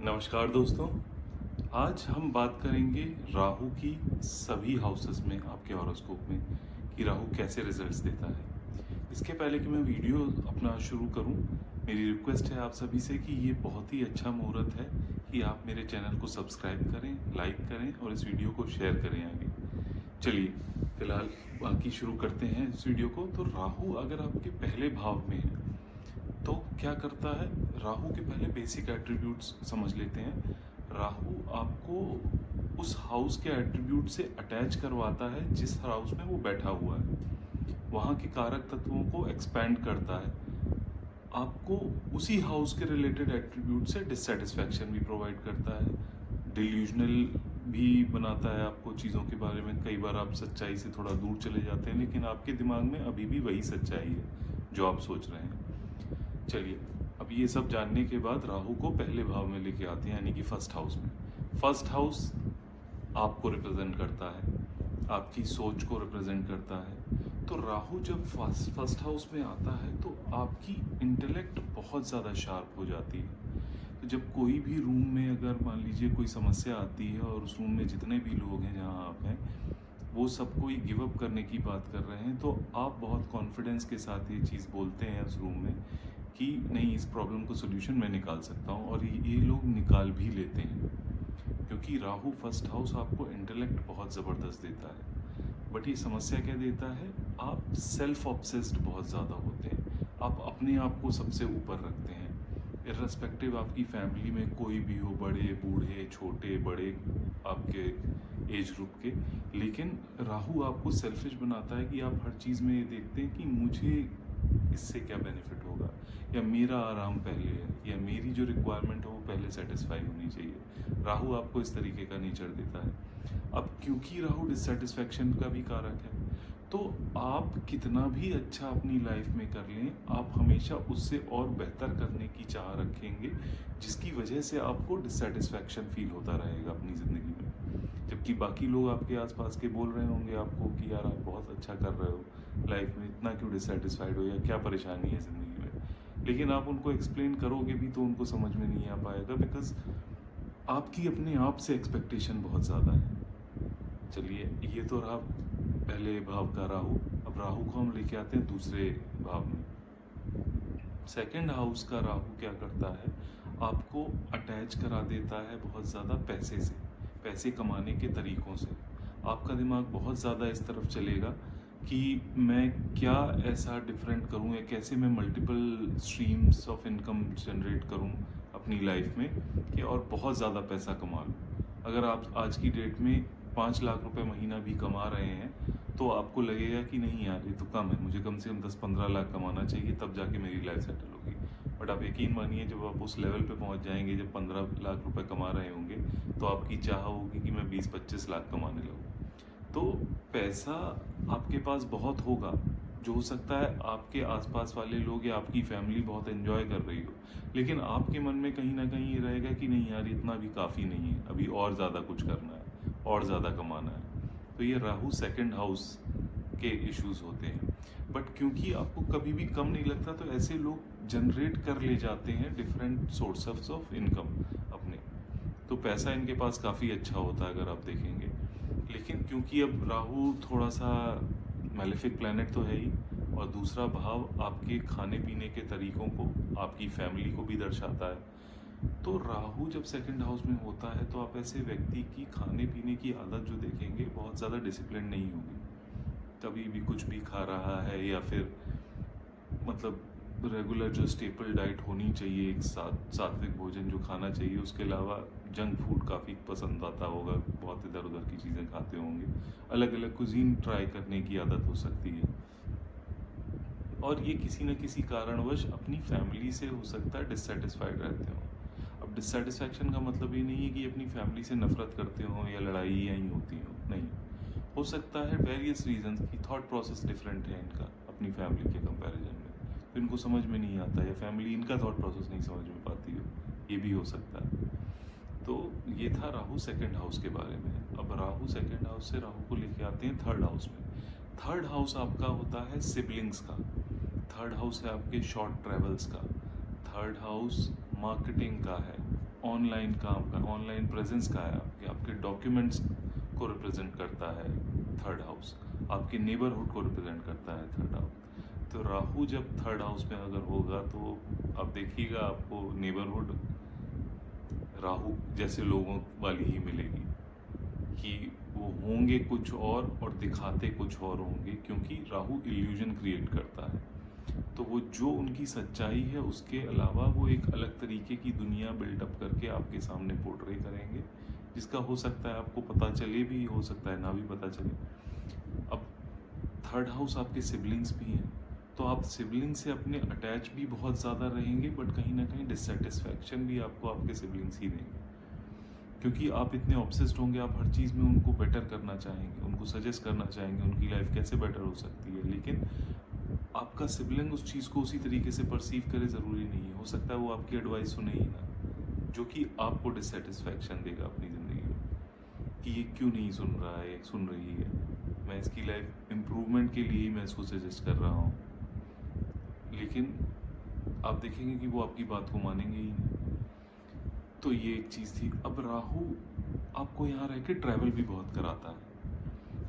नमस्कार दोस्तों। आज हम बात करेंगे राहु की सभी हाउसेस में आपके हॉरोस्कोप में कि राहु कैसे रिजल्ट्स देता है। इसके पहले कि मैं वीडियो अपना शुरू करूं, मेरी रिक्वेस्ट है आप सभी से कि ये बहुत ही अच्छा मुहूर्त है कि आप मेरे चैनल को सब्सक्राइब करें, लाइक करें और इस वीडियो को शेयर करें आगे। चलिए फिलहाल बाकी शुरू करते हैं इस वीडियो को। तो राहु अगर आपके पहले भाव में है तो क्या करता है, राहु के पहले बेसिक एट्रीब्यूट्स समझ लेते हैं। राहु आपको उस हाउस के एट्रीब्यूट से अटैच करवाता है जिस हाउस में वो बैठा हुआ है, वहाँ के कारक तत्वों को एक्सपैंड करता है, आपको उसी हाउस के रिलेटेड एट्रीब्यूट से डिससेटिस्फैक्शन भी प्रोवाइड करता है, डिल्यूजनल भी बनाता है आपको चीज़ों के बारे में। कई बार आप सच्चाई से थोड़ा दूर चले जाते हैं लेकिन आपके दिमाग में अभी भी वही सच्चाई है जो आप सोच रहे हैं। चलिए अब ये सब जानने के बाद राहु को पहले भाव में लेके आते हैं, यानी कि फर्स्ट हाउस में। फर्स्ट हाउस आपको रिप्रेजेंट करता है, आपकी सोच को रिप्रेजेंट करता है। तो राहु जब फर्स्ट हाउस में आता है तो आपकी इंटेलेक्ट बहुत ज़्यादा शार्प हो जाती है। तो जब कोई भी रूम में अगर मान लीजिए कोई समस्या आती है और उस रूम में जितने भी लोग हैं जहाँ आप हैं वो सब कोई गिव अप करने की बात कर रहे हैं, तो आप बहुत कॉन्फिडेंस के साथ ये चीज़ बोलते हैं उस रूम में कि नहीं, इस प्रॉब्लम को सोल्यूशन मैं निकाल सकता हूँ, और ये लोग निकाल भी लेते हैं क्योंकि राहु फर्स्ट हाउस आपको इंटेलेक्ट बहुत ज़बरदस्त देता है। बट ये समस्या क्या देता है, आप सेल्फ ऑब्सेस्ड बहुत ज़्यादा होते हैं, आप अपने आप को सबसे ऊपर रखते हैं इर्रेस्पेक्टिव आपकी फैमिली में कोई भी हो, बड़े बूढ़े छोटे बड़े आपके एज ग्रुप के। लेकिन राहु आपको सेल्फिश बनाता है कि आप हर चीज़ में ये देखते हैं कि मुझे इससे क्या बेनिफिट होगा, या मेरा आराम पहले है, या मेरी जो रिक्वायरमेंट है वो पहले सेटिस्फाई होनी चाहिए। राहु आपको इस तरीके का नेचर देता है। अब क्योंकि राहु डिससेटिस्फैक्शन का भी कारक है, तो आप कितना भी अच्छा अपनी लाइफ में कर लें, आप हमेशा उससे और बेहतर करने की चाह रखेंगे, जिसकी वजह से आपको डिससेटिस्फैक्शन फील होता रहेगा अपनी ज़िंदगी में। जबकि बाकी लोग आपके आसपास के बोल रहे होंगे आपको कि यार आप बहुत अच्छा कर रहे हो लाइफ में, इतना क्यों डिससेटिस्फाइड हो, या क्या परेशानी है ज़िंदगी में। लेकिन आप उनको एक्सप्लेन करोगे भी तो उनको समझ में नहीं आ पाएगा, बिकॉज आपकी अपने आप से एक्सपेक्टेशन बहुत ज़्यादा है। चलिए ये तो रहा पहले भाव का राहु। अब राहु को हम लेके आते हैं दूसरे भाव में। सेकंड हाउस का राहु क्या करता है, आपको अटैच करा देता है बहुत ज़्यादा पैसे से, पैसे कमाने के तरीक़ों से। आपका दिमाग बहुत ज़्यादा इस तरफ चलेगा कि मैं क्या ऐसा डिफरेंट करूं, या कैसे मैं multiple streams of income generate करूं अपनी लाइफ में कि और बहुत ज़्यादा पैसा कमा लूँ। अगर आप आज की डेट में 5 लाख रुपए महीना भी कमा रहे हैं तो आपको लगेगा कि नहीं यार ये तो कम है, मुझे कम से कम 10-15 लाख कमाना चाहिए, तब जाके मेरी लाइफ सेटल होगी। बट आप यकीन मानिए जब आप उस लेवल पे पहुंच जाएंगे, जब 15 लाख रुपए कमा रहे होंगे, तो आपकी चाह होगी कि मैं 20-25 लाख कमाने लगूँ। तो पैसा आपके पास बहुत होगा, जो हो सकता है आपके आसपास वाले लोग या आपकी फैमिली बहुत एंजॉय कर रही हो, लेकिन आपके मन में कहीं ना कहीं ये रहेगा कि नहीं यार इतना भी काफ़ी नहीं है, अभी और ज़्यादा कुछ करना है और ज़्यादा कमाना है। तो ये राहु सेकंड हाउस के इश्यूज होते हैं। बट क्योंकि आपको कभी भी कम नहीं लगता, तो ऐसे लोग जनरेट कर ले जाते हैं डिफरेंट सोर्सेस ऑफ इनकम अपने। तो पैसा इनके पास काफ़ी अच्छा होता है अगर आप देखेंगे। लेकिन क्योंकि अब राहु थोड़ा सा मैलेफिक प्लैनेट तो है ही, और दूसरा भाव आपके खाने पीने के तरीक़ों को, आपकी फैमिली को भी दर्शाता है। तो राहु जब सेकंड हाउस में होता है तो आप ऐसे व्यक्ति की खाने पीने की आदत जो देखेंगे बहुत ज़्यादा डिसिप्लिन नहीं होगी, कभी भी कुछ भी खा रहा है, या फिर मतलब रेगुलर जो स्टेपल डाइट होनी चाहिए, एक सात्विक भोजन जो खाना चाहिए, उसके अलावा जंक फूड काफ़ी पसंद आता होगा, बहुत इधर उधर की चीज़ें खाते होंगे, अलग अलग कुजीन ट्राई करने की आदत हो सकती है, और ये किसी न किसी कारणवश अपनी फैमिली से हो सकता है डिससेटिस्फाइड रहते हो। अब डिससेटिस्फैक्शन का मतलब ये नहीं है कि अपनी फैमिली से नफरत करते हो या लड़ाइयाँ ही होती हो, नहीं। हो सकता है वेरियस रीजंस की थॉट प्रोसेस डिफरेंट है इनका अपनी फैमिली के कंपैरिजन में, तो इनको समझ में नहीं आता, या फैमिली इनका थॉट प्रोसेस नहीं समझ में पाती हो, ये भी हो सकता है। तो ये था राहु सेकंड हाउस के बारे में। अब राहु सेकंड हाउस से राहु को लेके आते हैं थर्ड हाउस में। थर्ड हाउस आपका होता है सिबलिंग्स का, थर्ड हाउस है आपके शॉर्ट ट्रेवल्स का, थर्ड हाउस मार्केटिंग का है, ऑनलाइन काम का, ऑनलाइन प्रेजेंस का है, आपके डॉक्यूमेंट्स को रिप्रेजेंट करता है थर्ड हाउस, आपके नेबरहुड को रिप्रेजेंट करता है थर्ड हाउस। तो राहु जब थर्ड हाउस में अगर होगा तो आप देखिएगा आपको नेबरहुड राहु जैसे लोगों वाली ही मिलेगी, कि वो होंगे कुछ और दिखाते कुछ और होंगे, क्योंकि राहु इल्यूजन क्रिएट करता है। तो वो जो उनकी सच्चाई है उसके अलावा वो एक अलग तरीके की दुनिया बिल्डअप करके आपके सामने पोर्ट्रे करेंगे, जिसका हो सकता है आपको पता चले भी, हो सकता है ना भी पता चले। अब थर्ड हाउस आपके सिबलिंग्स भी हैं, तो आप सिबलिंग से अपने अटैच भी बहुत ज़्यादा रहेंगे, बट कहीं ना कहीं डिससेटिस्फैक्शन भी आपको आपके सिबलिंग्स ही देंगे, क्योंकि आप इतने ऑब्सेस्ड होंगे, आप हर चीज़ में उनको बेटर करना चाहेंगे, उनको सजेस्ट करना चाहेंगे उनकी लाइफ कैसे बेटर हो सकती है। लेकिन आपका सिबलिंग उस चीज़ को उसी तरीके से परसीव करे ज़रूरी नहीं है, हो सकता है वो आपकी एडवाइस सुने ही ना, जो कि आपको डिससेटिस्फैक्शन देगा अपनी ज़िंदगी में, कि ये क्यों नहीं सुन रहा है, सुन रही है, मैं इसकी लाइफ इम्प्रूवमेंट के लिए ही मैं इसको सजेस्ट कर रहा हूँ। लेकिन आप देखेंगे कि वो आपकी बात को मानेंगे ही नहीं। तो ये एक चीज़ थी। अब राहु आपको यहाँ रह के ट्रैवल भी बहुत कराता है।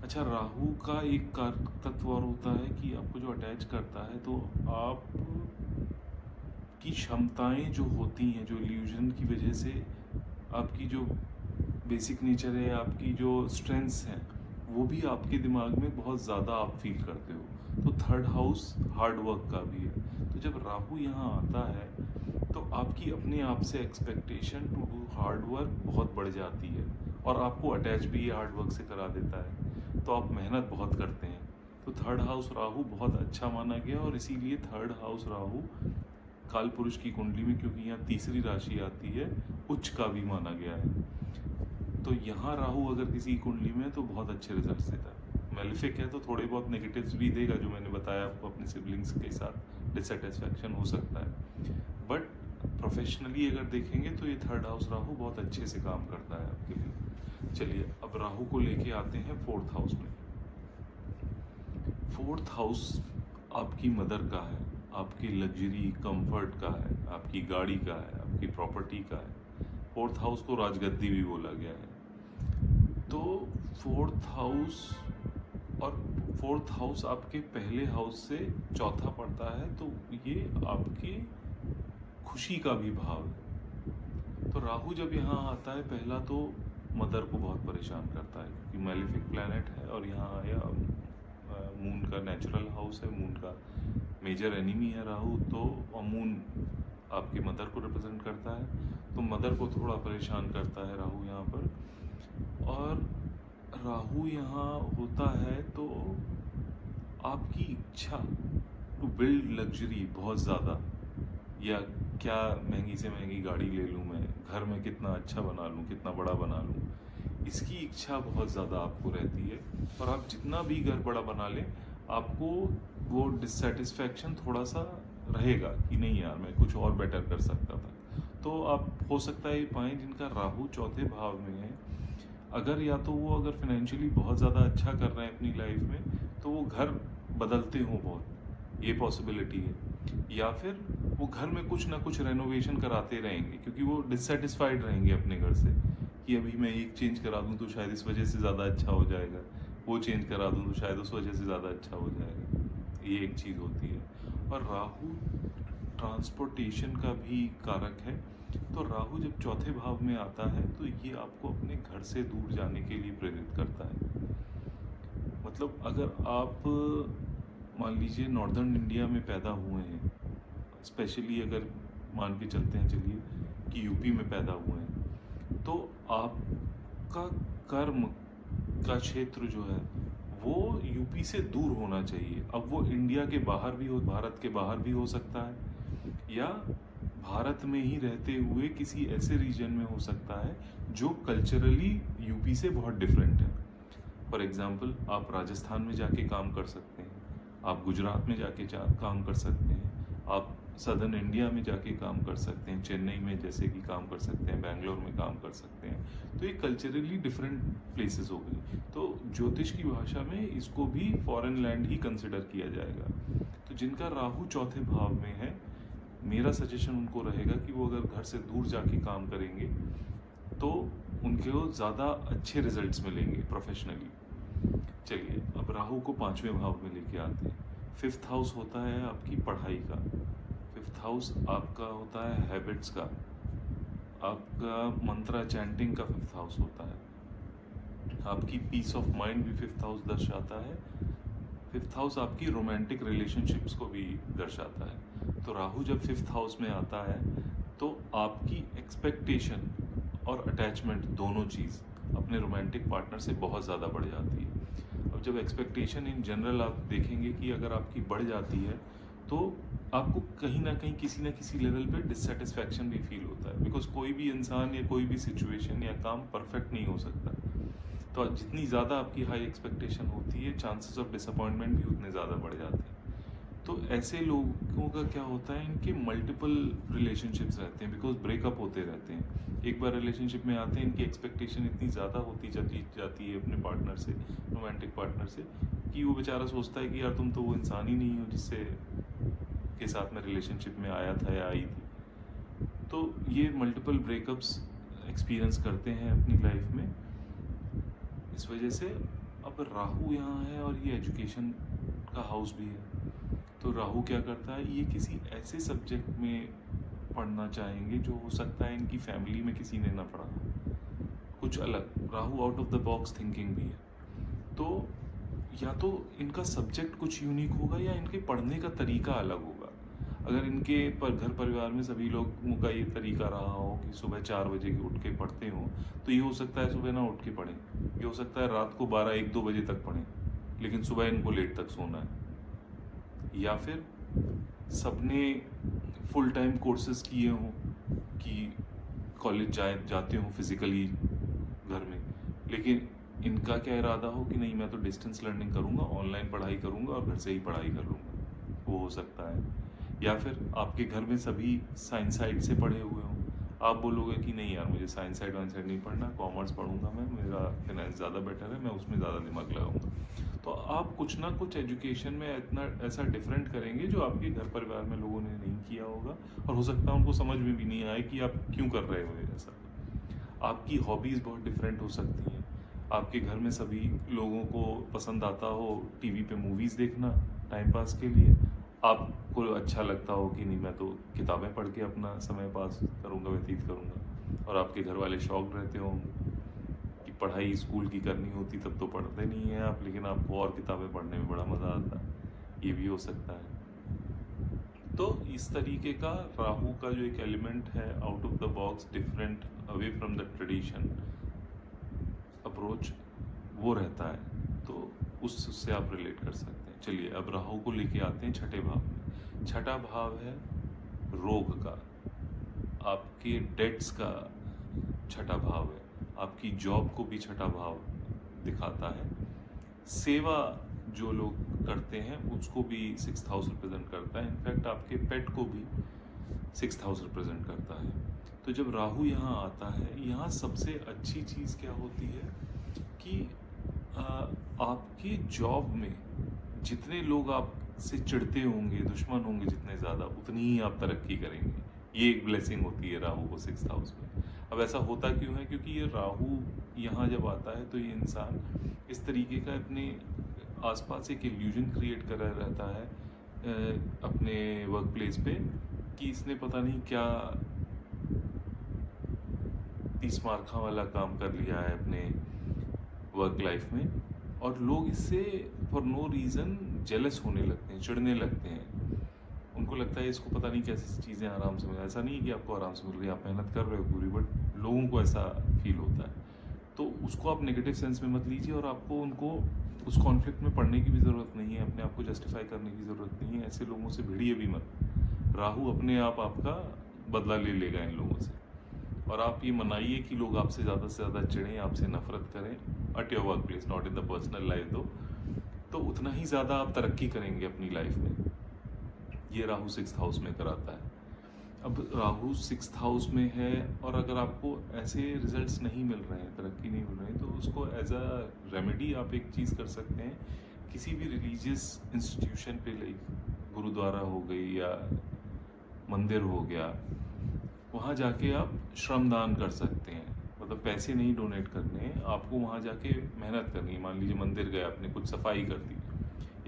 अच्छा, राहु का एक कारक तत्व और होता है कि आपको जो अटैच करता है, तो आप की क्षमताएं जो होती हैं, जो इल्यूजन की वजह से आपकी जो बेसिक नेचर है, आपकी जो स्ट्रेंथ्स हैं, वो भी आपके दिमाग में बहुत ज़्यादा आप फील करते हो। तो थर्ड हाउस हार्ड वर्क का भी है। तो जब राहु यहाँ आता है तो आपकी अपने आप से expectation to do hard work बहुत बढ़ जाती है, और आपको अटैच भी ये हार्ड वर्क से करा देता है, तो आप मेहनत बहुत करते हैं। तो थर्ड हाउस राहु बहुत अच्छा माना गया, और इसीलिए थर्ड हाउस राहु काल पुरुष की कुंडली में, क्योंकि यहाँ तीसरी राशि आती है, उच्च का भी माना गया है। तो यहाँ राहु अगर किसी कुंडली में है तो बहुत अच्छे रिजल्ट्स देता है। मेलिफिक है तो थोड़े बहुत नेगेटिव्स भी देगा, जो मैंने बताया आपको, अपने सिबलिंग्स के साथ डिससेटिस्फैक्शन हो सकता है। बट प्रोफेशनली अगर देखेंगे तो ये थर्ड हाउस राहु बहुत अच्छे से काम करता है आपके लिए। चलिए, अब राहु को लेके आते हैं फोर्थ हाउस में। फोर्थ हाउस आपकी मदर का है, आपकी लग्जरी कंफर्ट का है, आपकी गाड़ी का है, आपकी प्रॉपर्टी का है। फोर्थ हाउस को राजगद्दी भी बोला गया है। तो फोर्थ हाउस आपके पहले हाउस से चौथा पड़ता है, तो ये आपके खुशी का भी भाव है। तो राहु जब यहाँ आता है, पहला तो मदर को बहुत परेशान करता है, क्योंकि मैलिफिक प्लैनेट है, और यहाँ आया मून का नेचुरल हाउस है, मून का मेजर एनिमी है राहु। तो मून आपकी मदर को रिप्रेजेंट करता है, तो मदर को थोड़ा परेशान करता है राहु यहाँ पर। और राहु यहाँ होता है तो आपकी इच्छा टू बिल्ड लग्जरी बहुत ज़्यादा, या क्या महंगी से महंगी गाड़ी ले लूँ मैं, घर में कितना अच्छा बना लूँ, कितना बड़ा बना लूँ, इसकी इच्छा बहुत ज़्यादा आपको रहती है। और आप जितना भी घर बड़ा बना लें, आपको वो डिससेटिस्फैक्शन थोड़ा सा रहेगा कि नहीं यार, मैं कुछ और बेटर कर सकता था। तो आप हो सकता है पाएँ जिनका राहु चौथे भाव में है, अगर या तो वो अगर फाइनेंशियली बहुत ज़्यादा अच्छा कर रहे हैं अपनी लाइफ में, तो वो घर बदलते हों बहुत, ये पॉसिबिलिटी है। या फिर वो घर में कुछ ना कुछ रेनोवेशन कराते रहेंगे, क्योंकि वो डिससेटिस्फाइड रहेंगे अपने घर से, कि अभी मैं एक चेंज करा दूं तो शायद इस वजह से ज़्यादा अच्छा हो जाएगा, वो चेंज करा दूं तो शायद उस वजह से ज़्यादा अच्छा हो जाएगा। ये एक चीज़ होती है। और राहु ट्रांसपोर्टेशन का भी कारक है। तो राहु जब चौथे भाव में आता है तो ये आपको अपने घर से दूर जाने के लिए प्रेरित करता है। मतलब अगर आप मान लीजिए नॉर्दर्न इंडिया में पैदा हुए हैं, स्पेशली अगर मान के चलते हैं चलिए कि यूपी में पैदा हुए हैं, तो आपका कर्म का क्षेत्र जो है वो यूपी से दूर होना चाहिए। अब वो इंडिया के बाहर भी हो, भारत के बाहर भी हो सकता है, या भारत में ही रहते हुए किसी ऐसे रीजन में हो सकता है जो कल्चरली यूपी से बहुत डिफरेंट है। फॉर एग्जाम्पल, आप राजस्थान में जाके काम कर सकते हैं, आप गुजरात में जाके काम कर सकते हैं, आप सदर्न इंडिया में जाके काम कर सकते हैं, चेन्नई में जैसे कि काम कर सकते हैं, बेंगलोर में काम कर सकते हैं। तो ये कल्चरली डिफरेंट प्लेसेस हो गई। तो ज्योतिष की भाषा में इसको भी फॉरेन लैंड ही कंसिडर किया जाएगा। तो जिनका राहु चौथे भाव में है मेरा सजेशन उनको रहेगा कि वो अगर घर से दूर जाके काम करेंगे तो उनको ज़्यादा अच्छे रिजल्ट्स मिलेंगे प्रोफेशनली। चलिए, अब राहु को 5वें भाव में लेके आते हैं। 5th हाउस होता है आपकी पढ़ाई का, 5th हाउस आपका होता है हैबिट्स का, आपका मंत्रा चैंटिंग का 5th हाउस होता है, आपकी पीस ऑफ माइंड भी 5th हाउस दर्शाता है। 5th हाउस आपकी रोमांटिक रिलेशनशिप्स को भी दर्शाता है। तो राहु जब 5th हाउस में आता है तो आपकी एक्सपेक्टेशन और अटैचमेंट दोनों चीज़ अपने रोमांटिक पार्टनर से बहुत ज़्यादा बढ़ जाती है। अब जब एक्सपेक्टेशन इन जनरल आप देखेंगे कि अगर आपकी बढ़ जाती है तो आपको कहीं ना कहीं किसी ना किसी लेवल पे डिससेटिस्फैक्शन भी फील होता है, बिकॉज कोई भी इंसान या कोई भी सिचुएशन या काम परफेक्ट नहीं हो सकता। तो जितनी ज़्यादा आपकी हाई एक्सपेक्टेशन होती है, चांसेस ऑफ डिसअपॉइंटमेंट भी उतने ज़्यादा बढ़ जाते हैं। तो ऐसे लोगों का क्या होता है, इनके मल्टीपल रिलेशनशिप्स रहते हैं, बिकॉज ब्रेकअप होते रहते हैं। एक बार रिलेशनशिप में आते हैं, इनकी एक्सपेक्टेशन इतनी ज़्यादा होती जाती है अपने पार्टनर से, रोमांटिक पार्टनर से, कि वो बेचारा सोचता है कि यार तुम तो वो इंसान ही नहीं हो जिससे के साथ में रिलेशनशिप में आया था या आई थी। तो ये मल्टीपल ब्रेकअप्स एक्सपीरियंस करते हैं अपनी लाइफ में। इस वजह से अब राहु यहाँ है और ये एजुकेशन का हाउस भी है। तो राहु क्या करता है, ये किसी ऐसे सब्जेक्ट में पढ़ना चाहेंगे जो हो सकता है इनकी फैमिली में किसी ने ना पढ़ा हो, कुछ अलग। Rahu out of the box thinking भी है। तो या तो इनका सब्जेक्ट कुछ यूनिक होगा या इनके पढ़ने का तरीका अलग होगा। अगर इनके घर परिवार में सभी लोगों का ये तरीका रहा हो कि सुबह 4 बजे उठ के पढ़ते हो, तो ये हो सकता है सुबह ना उठ के पढ़ें। ये हो सकता है रात को 12-1-2 बजे तक पढ़ें, लेकिन सुबह इनको लेट तक सोना है। या फिर सबने फुल टाइम कोर्सेज किए हों कि कॉलेज जाते हों फिज़िकली घर में, लेकिन इनका क्या इरादा हो कि नहीं मैं तो डिस्टेंस लर्निंग करूँगा, ऑनलाइन पढ़ाई करूँगा और घर से ही पढ़ाई कर लूँगा, वो हो सकता है। या फिर आपके घर में सभी साइंस साइड से पढ़े हुए हों, आप बोलोगे कि नहीं यार मुझे साइंस साइड वाइंस साइड नहीं पढ़ना, कॉमर्स पढ़ूंगा मैं, मेरा फिनेंस ज़्यादा बेटर है, मैं उसमें ज़्यादा दिमाग लगाऊंगा। तो आप कुछ ना कुछ एजुकेशन में इतना ऐसा डिफरेंट करेंगे जो आपके घर परिवार में लोगों ने नहीं किया होगा, और हो सकता है उनको समझ में भी नहीं आए कि आप क्यों कर रहे हो ऐसा। आपकी हॉबीज़ बहुत डिफरेंट हो सकती हैं। आपके घर में सभी लोगों को पसंद आता हो टीवी पे मूवीज़ देखना टाइम पास के लिए, आपको अच्छा लगता हो कि नहीं मैं तो किताबें पढ़ के अपना समय पास करूँगा, व्यतीत करूँगा। और आपके घर वाले शौक रहते होंगे कि पढ़ाई स्कूल की करनी होती तब तो पढ़ते नहीं हैं आप, लेकिन आपको और किताबें पढ़ने में बड़ा मज़ा आता है, ये भी हो सकता है। तो इस तरीके का राहु का जो एक एलिमेंट है, out of the box, different, away from the tradition approach, वो रहता है। तो उससे आप रिलेट कर सकते हैं। चलिए, अब राहु को लेके आते हैं छठे भाव में। छठा भाव है रोग का, आपके डेट्स का छठा भाव है, आपकी जॉब को भी छठा भाव दिखाता है। सेवा जो लोग करते हैं उसको भी 6th हाउस रिप्रेजेंट करता है। इनफैक्ट आपके पेट को भी 6th हाउस रिप्रेजेंट करता है। तो जब राहु यहाँ आता है, यहाँ सबसे अच्छी चीज़ क्या होती है कि आपकी जॉब में जितने लोग आपसे चिढ़ते होंगे, दुश्मन होंगे जितने ज़्यादा, उतनी ही आप तरक्की करेंगे। ये एक ब्लेसिंग होती है राहु को 6th हाउस में। अब ऐसा होता क्यों है, क्योंकि ये राहु यहाँ जब आता है तो ये इंसान इस तरीके का अपने आसपास एक इल्यूजन क्रिएट कर रहता है अपने वर्क प्लेस पे, कि इसने पता नहीं क्या 30 मार्का वाला काम कर लिया है अपने वर्क लाइफ में, और लोग इससे फॉर नो रीज़न जेलस होने लगते हैं, चिढ़ने लगते हैं। उनको लगता है इसको पता नहीं कैसी चीज़ें आराम से मिल, ऐसा नहीं है कि आपको आराम से मिल रही है, आप मेहनत कर रहे हो पूरी, बट लोगों को ऐसा फील होता है। तो उसको आप नेगेटिव सेंस में मत लीजिए, और आपको उनको उस कॉन्फ्लिक्ट में पढ़ने की भी ज़रूरत नहीं है, अपने आप को जस्टिफाई करने की ज़रूरत नहीं है। ऐसे लोगों से भिड़िए भी मत। राहु अपने आप आपका बदला ले लेगा इन लोगों से, और आप ये मनाइए कि लोग आपसे ज़्यादा से ज़्यादा चिढ़ें, आपसे नफरत करें at your work place, not in the personal life दो, तो उतना ही ज़्यादा आप तरक्की करेंगे अपनी लाइफ में। ये राहु 6th हाउस में कराता है। अब राहु 6th हाउस में है, और अगर आपको ऐसे रिजल्ट्स नहीं मिल रहे हैं, तरक्की नहीं मिल रही, तो उसको एज अ रेमेडी आप एक चीज़ कर सकते हैं। किसी भी रिलीजियस इंस्टीट्यूशन पे, लाइक गुरुद्वारा हो गई या मंदिर हो गया, वहाँ जाके आप श्रमदान कर सकते हैं। मतलब पैसे नहीं डोनेट करने हैं, आपको वहाँ जाके मेहनत करनी है। मान लीजिए मंदिर गए आपने, कुछ सफाई कर दी,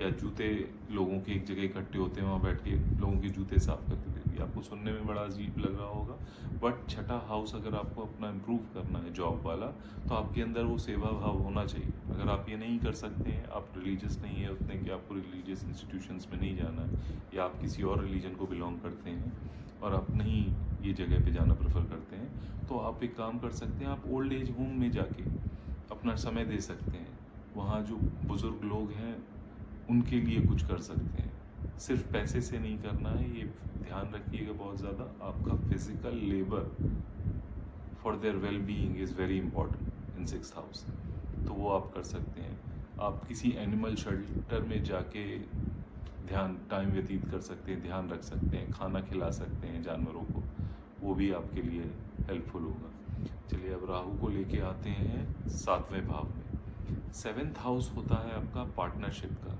या जूते लोगों के एक जगह इकट्ठे होते हैं, वहाँ बैठ के लोगों के जूते साफ करके दे दिए। आपको सुनने में बड़ा अजीब लग रहा होगा, बट छठा हाउस अगर आपको अपना इम्प्रूव करना है जॉब वाला, तो आपके अंदर वो सेवा भाव होना चाहिए। अगर आप ये नहीं कर सकते हैं, आप रिलीजियस नहीं है उतने कि आपको रिलीजियस इंस्टीट्यूशंस में नहीं जाना है, या आप किसी और रिलीजन को बिलोंग करते हैं और आप नहीं ये जगह पे जाना प्रेफर करते हैं, तो आप एक काम कर सकते हैं, आप ओल्ड एज होम में जाके अपना समय दे सकते हैं। वहाँ जो बुज़ुर्ग लोग हैं उनके लिए कुछ कर सकते हैं। सिर्फ पैसे से नहीं करना है, ये ध्यान रखिएगा बहुत ज़्यादा। आपका physical labour for their well being is very important in 6th house, तो वो आप कर सकते हैं। आप किसी एनिमल शेल्टर में जाके टाइम व्यतीत कर सकते हैं, ध्यान रख सकते हैं, खाना खिला सकते हैं जानवरों को, वो भी आपके लिए हेल्पफुल होगा। चलिए अब राहु को लेके आते हैं 7वें भाव में। 7th हाउस होता है आपका पार्टनरशिप का,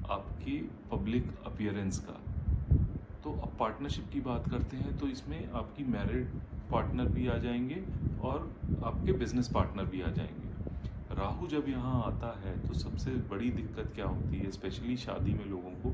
आपकी पब्लिक अपीयरेंस का। तो अब पार्टनरशिप की बात करते हैं तो इसमें आपकी मैरिड पार्टनर भी आ जाएंगे और आपके बिजनेस पार्टनर भी आ जाएंगे। राहु जब यहाँ आता है तो सबसे बड़ी दिक्कत क्या होती है, स्पेशली शादी में लोगों को,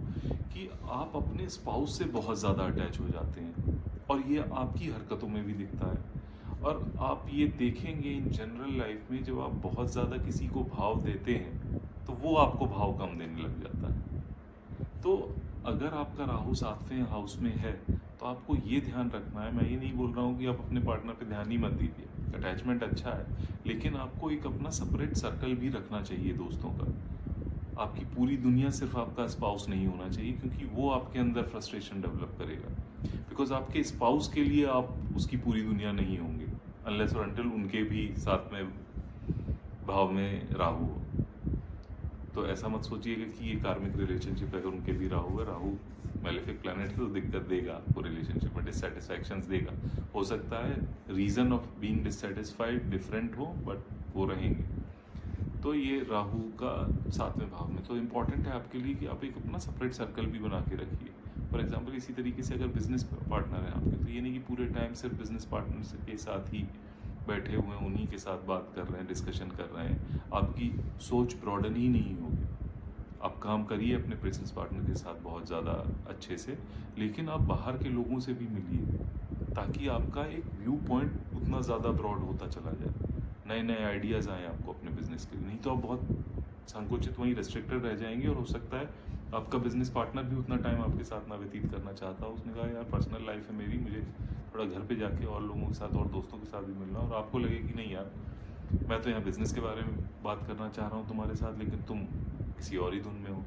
कि आप अपने स्पाउस से बहुत ज़्यादा अटैच हो जाते हैं, और ये आपकी हरकतों में भी दिखता है। और आप ये देखेंगे इन जनरल लाइफ में, जब आप बहुत ज़्यादा किसी को भाव देते हैं तो वो आपको भाव कम देने लग जाता है। तो अगर आपका राहु 7वें हाउस में है तो आपको ये ध्यान रखना है, मैं ये नहीं बोल रहा हूँ कि आप अपने पार्टनर पे ध्यान ही मत दीजिए, अटैचमेंट अच्छा है, लेकिन आपको एक अपना सेपरेट सर्कल भी रखना चाहिए दोस्तों का। आपकी पूरी दुनिया सिर्फ आपका स्पाउस नहीं होना चाहिए, क्योंकि वो आपके अंदर फ्रस्ट्रेशन डेवलप करेगा। बिकॉज आपके स्पाउस के लिए आप उसकी पूरी दुनिया नहीं होंगे, अनलेस और अनटिल उनके भी 7वें भाव में राहु हो। तो ऐसा मत सोचिएगा कि ये कार्मिक रिलेशनशिप है, अगर उनके भी राहु है, राहु मैलेफिक प्लैनेट है तो दिक्कत देगा आपको, रिलेशनशिप में डिससेटिस्फैक्शंस देगा। हो सकता है reason of being dissatisfied different हो, बट वो रहेंगे। तो ये राहु का 7वें भाव में, तो इम्पॉर्टेंट है आपके लिए कि आप एक अपना सेपरेट सर्कल भी बना के रखिए। फॉर एग्जांपल इसी तरीके से अगर बिजनेस पार्टनर है आपके, तो ये नहीं कि पूरे टाइम सिर्फ बिजनेस पार्टनर के साथ ही बैठे हुए हैं, उन्हीं के साथ बात कर रहे हैं, डिस्कशन कर रहे हैं, आपकी सोच ब्रॉडन ही नहीं होगी। आप काम करिए अपने बिजनेस पार्टनर के साथ बहुत ज़्यादा अच्छे से, लेकिन आप बाहर के लोगों से भी मिलिए, ताकि आपका एक व्यू पॉइंट उतना ज़्यादा ब्रॉड होता चला जाए, नए नए आइडियाज़ आएँ आपको अपने बिजनेस के लिए। नहीं तो आप बहुत संकुचित वहीं रेस्ट्रिक्टेड रह जाएंगे, और हो सकता है आपका बिजनेस पार्टनर भी उतना टाइम आपके साथ ना व्यतीत करना चाहता, उसने कहा यार पर्सनल लाइफ है मेरी, मुझे थोड़ा घर पे जाके और लोगों के साथ और दोस्तों के साथ भी मिलना, और आपको लगे कि नहीं यार मैं तो यहाँ बिजनेस के बारे में बात करना चाह रहा हूँ तुम्हारे साथ, लेकिन तुम किसी और ही धुन में हो,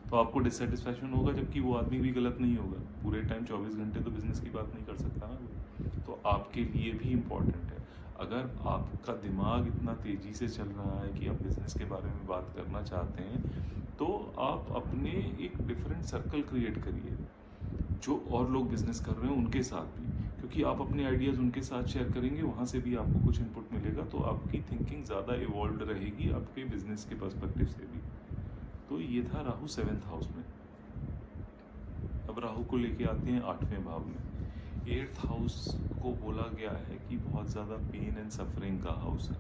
तो आपको डिससेटिस्फैक्शन होगा। जबकि वो आदमी भी गलत नहीं होगा, पूरे टाइम 24 घंटे तो बिजनेस की बात नहीं कर सकता ना। तो आपके लिए भी इम्पॉर्टेंट है, अगर आपका दिमाग इतना तेज़ी से चल रहा है कि आप बिज़नेस के बारे में बात करना चाहते हैं, तो आप अपने एक डिफरेंट सर्कल क्रिएट करिए, जो और लोग बिज़नेस कर रहे हैं उनके साथ भी, क्योंकि आप अपने आइडियाज़ उनके साथ शेयर करेंगे, वहाँ से भी आपको कुछ इनपुट मिलेगा, तो आपकी थिंकिंग ज़्यादा इवॉल्व रहेगी आपके बिज़नेस के पर्सपेक्टिव से भी। तो ये था राहु 7th हाउस में। अब राहु को लेके आते हैं 8वें भाव में। 8th हाउस को बोला गया है कि बहुत ज़्यादा पेन एंड सफरिंग का हाउस है।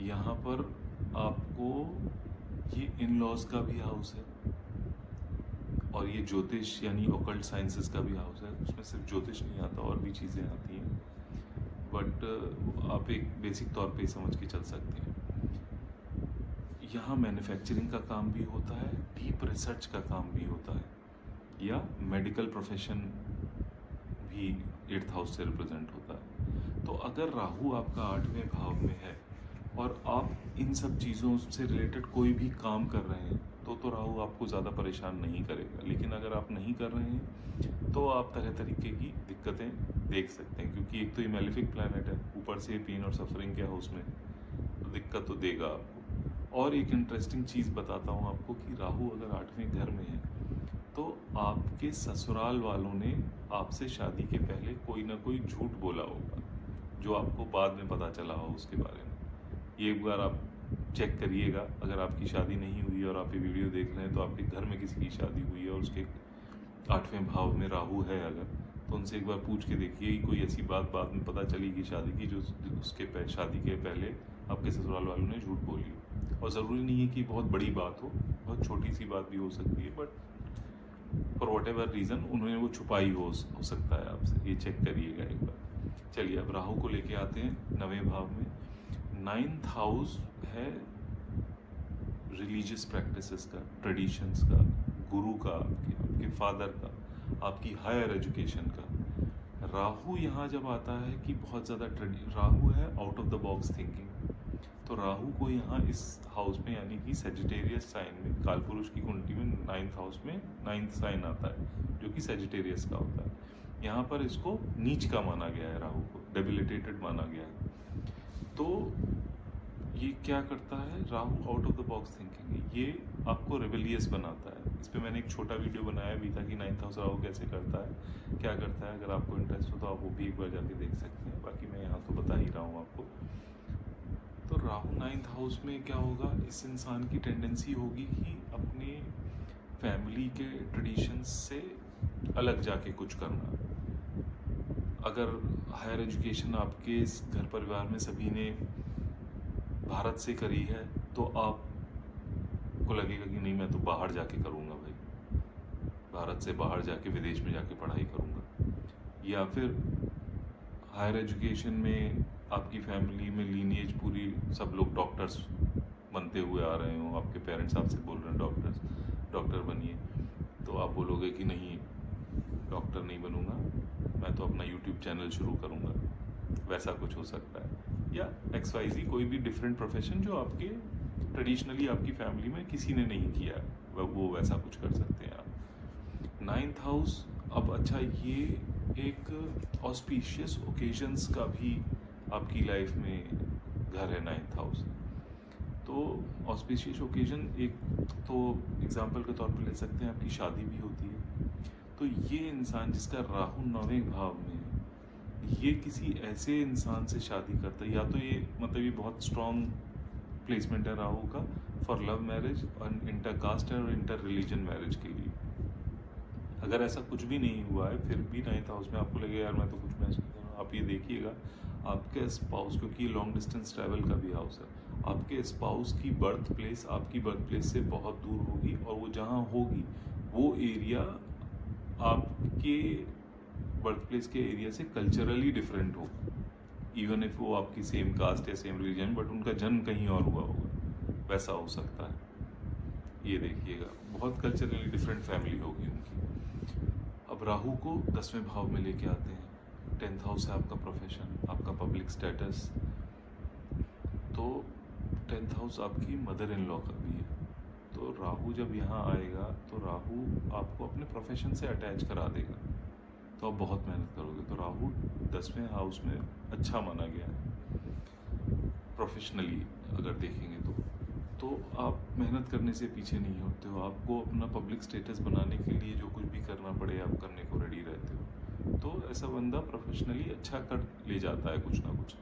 यहाँ पर आपको ये इन लॉज का भी हाउस है, और ये ज्योतिष यानी ऑकल्ट साइंसेस का भी हाउस है। उसमें सिर्फ ज्योतिष नहीं आता, और भी चीज़ें आती हैं, बट आप एक बेसिक तौर पे समझ के चल सकते हैं। यहाँ मैन्युफैक्चरिंग का काम भी होता है, डीप रिसर्च का काम भी होता है, या मेडिकल प्रोफेशन भी 8th हाउस से रिप्रेजेंट होता है। तो अगर राहु आपका 8वें भाव में है और आप इन सब चीज़ों से रिलेटेड कोई भी काम कर रहे हैं, तो राहु आपको ज़्यादा परेशान नहीं करेगा। लेकिन अगर आप नहीं कर रहे हैं तो आप तरह तरीके की दिक्कतें देख सकते हैं, क्योंकि एक तो ये मैलेफिक प्लैनेट है, ऊपर से पेन और सफरिंग के हाउस में, तो दिक्कत तो देगा आपको। और एक इंटरेस्टिंग चीज़ बताता हूँ आपको कि राहु अगर 8वें घर में है तो आपके ससुराल वालों ने आपसे शादी के पहले कोई ना कोई झूठ बोला होगा, जो आपको बाद में पता चला हो उसके बारे में। ये एक बार आप चेक करिएगा, अगर आपकी शादी नहीं हुई और आप ये वीडियो देख रहे हैं तो आपके घर में किसी की शादी हुई है और उसके 8वें भाव में राहु है अगर, तो उनसे एक बार पूछ के देखिए कि कोई ऐसी बात बाद में पता चली कि शादी की जो उसके शादी के पहले आपके ससुराल वालों ने झूठ बोली हो। और ज़रूरी नहीं है कि बहुत बड़ी बात हो, बहुत छोटी सी बात भी हो सकती है, but for what ever reason उन्होंने वो छुपाई हो सकता है आपसे। ये चेक करिएगा एक बार। चलिए अब राहु को लेके आते हैं 9वें भाव में। 9th हाउस है रिलीजियस प्रैक्टिसेस का, ट्रेडिशंस का, गुरु का, आपके फादर का, आपकी हायर एजुकेशन का। राहु यहाँ जब आता है कि बहुत ज़्यादा राहु है out of the box thinking, तो राहु को यहाँ इस हाउस में यानी कि सेजिटेरियस साइन में, कालपुरुष की कुंडली में 9th हाउस में 9th साइन आता है जो कि सेजिटेरियस का होता है। यहाँ पर इसको नीच का माना गया है, राहु को डेबिलिटेटेड माना गया है। तो ये क्या करता है, Rahu out of the box thinking, ये आपको रिबेलियस बनाता है। इस पर मैंने एक छोटा वीडियो बनाया भी था कि 9th हाउस राहु कैसे करता है, क्या करता है। अगर आपको इंटरेस्ट हो तो आप वो भी एक बार जाके देख सकते हैं, बाकी मैं यहाँ तो बता ही रहा हूँ आपको। तो राहु 9th हाउस में क्या होगा, इस इंसान की टेंडेंसी होगी कि अपने फैमिली के ट्रेडिशंस से अलग जाके कुछ करना। अगर हायर एजुकेशन आपके इस घर परिवार में सभी ने भारत से करी है, तो आपको लगेगा कि नहीं, मैं तो बाहर जाके करूँगा भाई, भारत से बाहर जाके विदेश में जाके पढ़ाई करूँगा। या फिर हायर एजुकेशन में आपकी फैमिली में लीनिएज पूरी सब लोग डॉक्टर्स बनते हुए आ रहे हो, आपके पेरेंट्स आपसे बोल रहे हैं डॉक्टर बनिए, तो आप बोलोगे कि नहीं, डॉक्टर नहीं बनूंगा, मैं तो अपना यूट्यूब चैनल शुरू करूंगा। वैसा कुछ हो सकता है। या XYZ कोई भी डिफरेंट प्रोफेशन जो आपके ट्रेडिशनली आपकी फैमिली में किसी ने नहीं किया, वो वैसा कुछ कर सकते हैं आप। 9th हाउस, अब अच्छा, ये एक ऑस्पिशियस ओकेजन्स का भी आपकी लाइफ में घर है 9th हाउस। तो ऑस्पिशियस ओकेजन एक तो एग्जाम्पल के तौर पर ले सकते हैं, आपकी शादी भी होती है। तो ये इंसान जिसका राहु 9वें भाव में, ये किसी ऐसे इंसान से शादी करता है, या तो ये मतलब ये बहुत स्ट्रॉन्ग प्लेसमेंट है राहु का फॉर लव मैरिज और इंटरकास्ट और इंटर रिलीजन मैरिज के लिए। अगर ऐसा कुछ भी नहीं हुआ है, फिर भी 9th हाउस में आपको लगेगा यार मैं तो कुछ मैच नहीं कर रहा, आप ये देखिएगा आपके स्पाउस, क्योंकि लॉन्ग डिस्टेंस ट्रैवल का भी हाउस है, आपके स्पाउस की बर्थ प्लेस आपकी बर्थ प्लेस से बहुत दूर होगी, और वो जहाँ होगी वो एरिया आपके बर्थ प्लेस के एरिया से कल्चरली डिफरेंट होगा। इवन इफ वो आपकी सेम कास्ट या सेम रिलीजन, बट उनका जन्म कहीं और हुआ होगा, वैसा हो सकता है। ये देखिएगा बहुत कल्चरली डिफरेंट फैमिली होगी उनकी। अब राहु को 10वें भाव में लेके आते हैं। 10th हाउस है आपका प्रोफेशन, आपका पब्लिक स्टेटस। तो 10th हाउस आपकी मदर इन लॉ का भी है। तो राहु जब यहाँ आएगा तो राहु आपको अपने प्रोफेशन से अटैच करा देगा, तो आप बहुत मेहनत करोगे। तो राहु 10वें हाउस में अच्छा माना गया है प्रोफेशनली अगर देखेंगे तो आप मेहनत करने से पीछे नहीं होते हो। आपको अपना पब्लिक स्टेटस बनाने के लिए जो कुछ भी करना पड़े आप करने को रेडी रहते हो। तो ऐसा बंदा प्रोफेशनली अच्छा कर ले जाता है कुछ ना कुछ।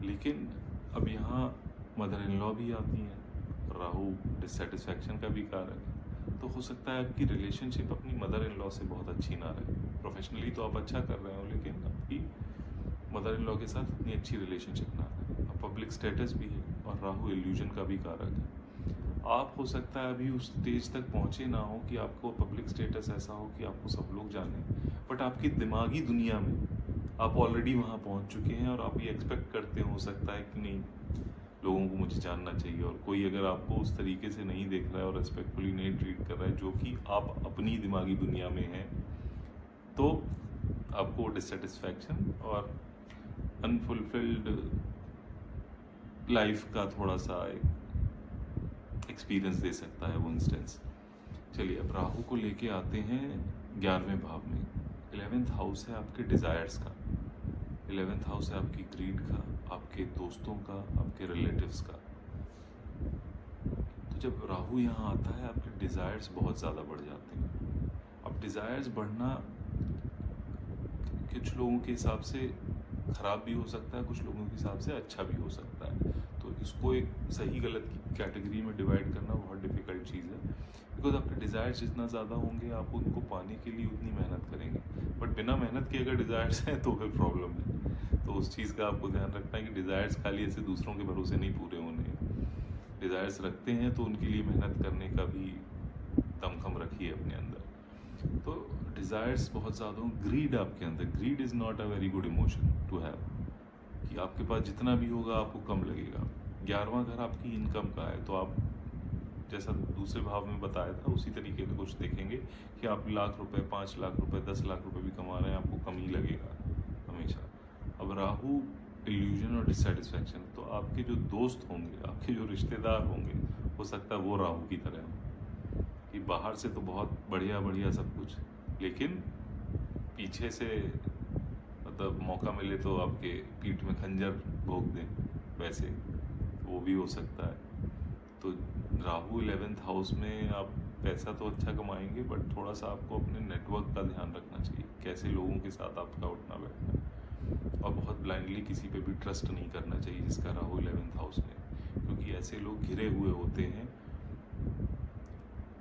लेकिन अब यहाँ मदर इन लॉ भी आती हैं, राहु डिससेटिस्फैक्शन का भी कारक है। तो हो सकता है आपकी रिलेशनशिप अपनी मदर इन लॉ से बहुत अच्छी ना रहे। प्रोफेशनली तो आप अच्छा कर रहे हो, लेकिन आपकी मदर इन लॉ के साथ इतनी अच्छी रिलेशनशिप ना रहे। अब पब्लिक स्टेटस भी है और राहु इल्यूजन का भी कारक है। आप हो सकता है अभी उस स्टेज तक पहुँचे ना हो कि आपको पब्लिक स्टेटस ऐसा हो कि आपको सब लोग जाने, बट आपकी दिमागी दुनिया में आप ऑलरेडी वहाँ पहुँच चुके हैं और आप ये एक्सपेक्ट करते हो सकता है कि नहीं, लोगों को मुझे जानना चाहिए। और कोई अगर आपको उस तरीके से नहीं देख रहा है और रेस्पेक्टफुली नहीं ट्रीट कर रहा है जो कि आप अपनी दिमागी दुनिया में हैं, तो आपको डिससेटिस्फैक्शन और अनफुलफिल्ड लाइफ का थोड़ा सा एक एक्सपीरियंस दे सकता है वो इंस्टेंस। चलिए अब राहु को लेके आते हैं 11वें भाव में। 11th हाउस है आपके डिज़ायर्स का, 11th हाउस है आपकी ग्रीड का, आपके दोस्तों का, आपके रिलेटिव्स का। तो जब राहु यहाँ आता है आपके डिज़ायर्स बहुत ज़्यादा बढ़ जाते हैं। अब डिज़ायर्स बढ़ना कुछ लोगों के हिसाब से ख़राब भी हो सकता है, कुछ लोगों के हिसाब से अच्छा भी हो सकता है। तो उसको एक सही गलत की कैटेगरी में डिवाइड करना बहुत डिफ़िकल्ट चीज़ है, बिकॉज आपके डिज़ायर्स जितना ज़्यादा होंगे आप उनको पाने के लिए उतनी मेहनत करेंगे, बट बिना मेहनत के अगर डिज़ायर्स हैं तो फिर प्रॉब्लम है। तो उस चीज़ का आपको ध्यान रखना है कि डिज़ायर्स खाली ऐसे दूसरों के भरोसे नहीं पूरे होने हैं। डिज़ायर्स रखते हैं तो उनके लिए मेहनत करने का भी दमखम रखिए अपने अंदर। तो डिज़ायर्स बहुत ज़्यादा हो, ग्रीड आपके अंदर, greed is not a very good emotion to have, कि आपके पास जितना भी होगा आपको कम लगेगा। 11वां घर आपकी इनकम का है, तो आप जैसा दूसरे भाव में बताया था उसी तरीके का कुछ देखेंगे कि आप लाख रुपए, 5 लाख रुपए, 10 लाख रुपए भी कमा रहे हैं, आपको कम ही लगेगा हमेशा। अब राहु इल्यूजन और डिससेटिस्फैक्शन, तो आपके जो दोस्त होंगे, आपके जो रिश्तेदार होंगे, हो सकता है वो राहु की तरह हो, कि बाहर से तो बहुत बढ़िया बढ़िया सब कुछ, लेकिन पीछे से मतलब मौका मिले तो आपके पीठ में खंजर भोंक दें, वैसे वो भी हो सकता है। तो राहु 11th हाउस में आप पैसा तो अच्छा कमाएंगे, बट थोड़ा सा आपको अपने नेटवर्क का ध्यान रखना चाहिए, कैसे लोगों के साथ आपका उठना बैठना है, और बहुत ब्लाइंडली किसी पे भी ट्रस्ट नहीं करना चाहिए जिसका राहु 11th हाउस में, क्योंकि ऐसे लोग घिरे हुए होते हैं,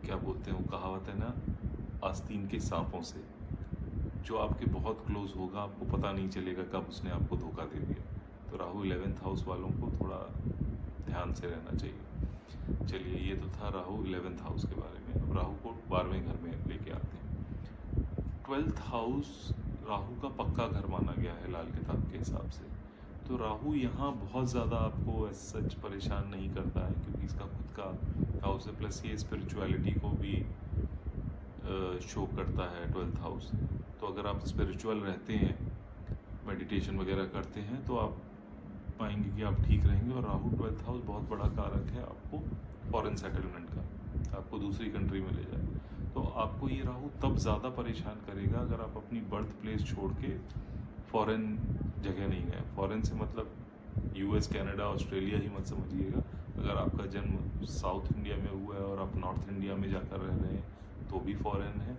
क्या बोलते हैं वो कहावत है ना, आस्तीन के सांपों से। जो आपके बहुत क्लोज होगा आपको पता नहीं चलेगा कब उसने आपको धोखा दे दिया। तो राहु 11th हाउस वालों को थोड़ा ध्यान से रहना चाहिए। चलिए, ये तो था राहु 11th हाउस के बारे में। अब राहु को 12वें घर में लेके आते हैं। 12th हाउस राहु का पक्का घर माना गया है लाल किताब के हिसाब से। तो राहु यहाँ बहुत ज़्यादा आपको सच परेशान नहीं करता है, क्योंकि इसका खुद का हाउस है, प्लस ये स्पिरिचुअलिटी को भी शो करता है 12th हाउस। तो अगर आप स्पिरिचुअल रहते हैं, मेडिटेशन वगैरह करते हैं, तो आप पाएंगे कि आप ठीक रहेंगे। और राहु 12th हाउस बहुत बड़ा कारक है आपको फॉरेन सेटलमेंट का, आपको दूसरी कंट्री में ले जाए। तो आपको ये राहु तब ज़्यादा परेशान करेगा अगर आप अपनी बर्थ प्लेस छोड़ के फॉरेन जगह नहीं गए। फॉरेन से मतलब यूएस, कनाडा, ऑस्ट्रेलिया ही मत समझिएगा। अगर आपका जन्म साउथ इंडिया में हुआ है और आप नॉर्थ इंडिया में जाकर रह रहे हैं तो भी फॉरेन है।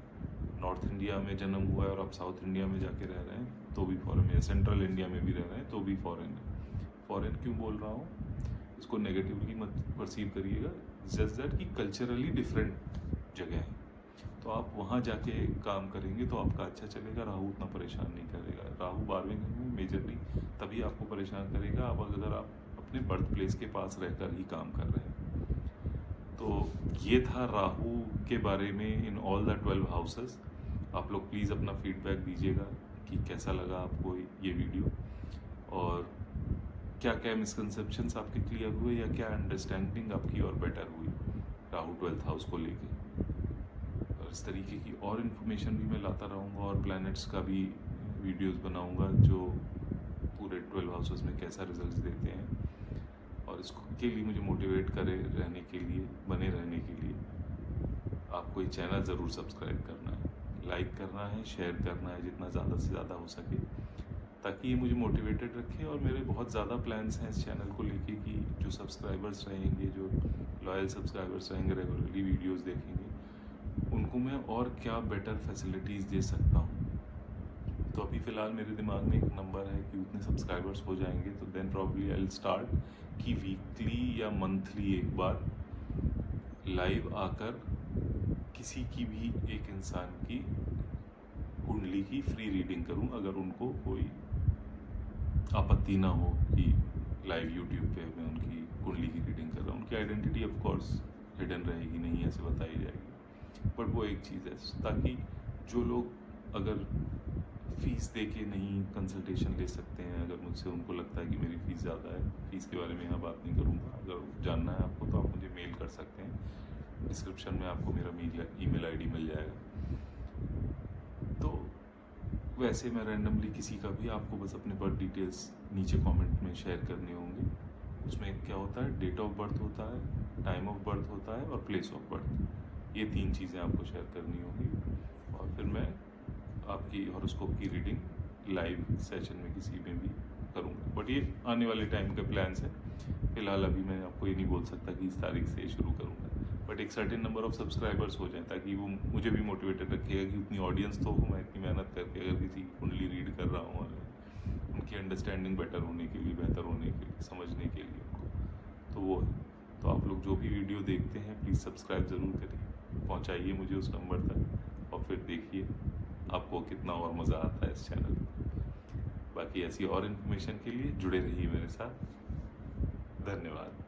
नॉर्थ इंडिया में जन्म हुआ है और आप साउथ इंडिया में जाके रह रहे हैं तो भी फॉरेन है। सेंट्रल इंडिया में भी रह रहे हैं तो भी फॉरेन है। फॉरेन क्यों बोल रहा हूँ, इसको नेगेटिवली मत परसीव करिएगा, जस्ट दैट कि कल्चरली डिफरेंट जगह है, तो आप वहाँ जाके काम करेंगे तो आपका अच्छा चलेगा। राहु उतना परेशान नहीं करेगा। राहु 12वें घर में मेजरली तभी आपको परेशान करेगा अब अगर आप अपने बर्थ प्लेस के पास रहकर ही काम कर रहे हैं। तो ये था राहु के बारे में इन ऑल द 12 हाउसेस। आप लोग प्लीज़ अपना फीडबैक दीजिएगा कि कैसा लगा आपको ये वीडियो, और क्या क्या मिसकंसेप्शंस आपके क्लियर हुए या क्या अंडरस्टैंडिंग आपकी और बेटर हुई राहु 12th हाउस को लेके। और इस तरीके की और इन्फॉर्मेशन भी मैं लाता रहूँगा, और प्लैनेट्स का भी वीडियोस बनाऊँगा जो पूरे 12 हाउसेस में कैसा रिजल्ट्स देते हैं, और इसको के लिए मुझे मोटिवेट करे रहने के लिए, बने रहने के लिए आपको ये चैनल ज़रूर सब्सक्राइब करना है, लाइक करना है, शेयर करना है जितना ज़्यादा से ज़्यादा हो सके, ताकि ये मुझे मोटिवेटेड रखे। और मेरे बहुत ज़्यादा प्लान्स हैं इस चैनल को लेके कि जो सब्सक्राइबर्स रहेंगे, जो लॉयल सब्सक्राइबर्स रहेंगे, रेगुलरली वीडियोस देखेंगे, उनको मैं और क्या बेटर फैसिलिटीज़ दे सकता हूँ। तो अभी फ़िलहाल मेरे दिमाग में एक नंबर है कि उतने सब्सक्राइबर्स हो जाएंगे तो then probably I will start कि वीकली या मंथली एक बार लाइव आकर किसी की भी एक इंसान की कुंडली की फ्री रीडिंग करूं, अगर उनको कोई आपत्ति ना हो कि लाइव यूट्यूब पे मैं उनकी कुंडली की रीडिंग कर रहा हूँ। उनकी आइडेंटिटी ऑफ कोर्स हिडन रहेगी, नहीं ऐसे बताई जाएगी, बट वो एक चीज़ है ताकि जो लोग अगर फ़ीस दे के नहीं कंसल्टेशन ले सकते हैं, अगर मुझसे उनको लगता है कि मेरी फ़ीस ज़्यादा है, फ़ीस के बारे में यहाँ बात नहीं करूँगा। अगर जानना है आपको तो आप मुझे मेल कर सकते हैं, डिस्क्रिप्शन में आपको मेरा ईमेल आईडी मिल जाएगा। तो वैसे मैं रैंडमली किसी का भी, आपको बस अपने बर्थ डिटेल्स नीचे कमेंट में शेयर करने होंगे। उसमें क्या होता है, डेट ऑफ बर्थ होता है, टाइम ऑफ बर्थ होता है और प्लेस ऑफ बर्थ, ये 3 चीज़ें आपको शेयर करनी होंगी। और फिर मैं आपकी हॉरोस्कोप की रीडिंग लाइव सेशन में किसी में भी करूँगा, बट ये आने वाले टाइम के प्लान्स हैं। फ़िलहाल अभी मैं आपको ये नहीं बोल सकता कि इस तारीख से शुरू करूँगा, बट एक सर्टेन नंबर ऑफ़ सब्सक्राइबर्स हो जाएं ताकि वो मुझे भी मोटिवेटेड रखेगा कि उतनी ऑडियंस तो हो, मैं इतनी मेहनत करके अगर किसी की कुंडली रीड कर रहा हूँ, और उनकी अंडरस्टैंडिंग बेटर होने के लिए, बेहतर होने के लिए, समझने के लिए उनको, जो भी वीडियो देखते हैं प्लीज़ सब्सक्राइब ज़रूर करिए, पहुंचाइए मुझे उस नंबर तक और फिर देखिए आपको कितना और मज़ा आता है इस चैनल पर। बाकी ऐसी और इन्फॉर्मेशन के लिए जुड़े रहिए मेरे साथ। धन्यवाद।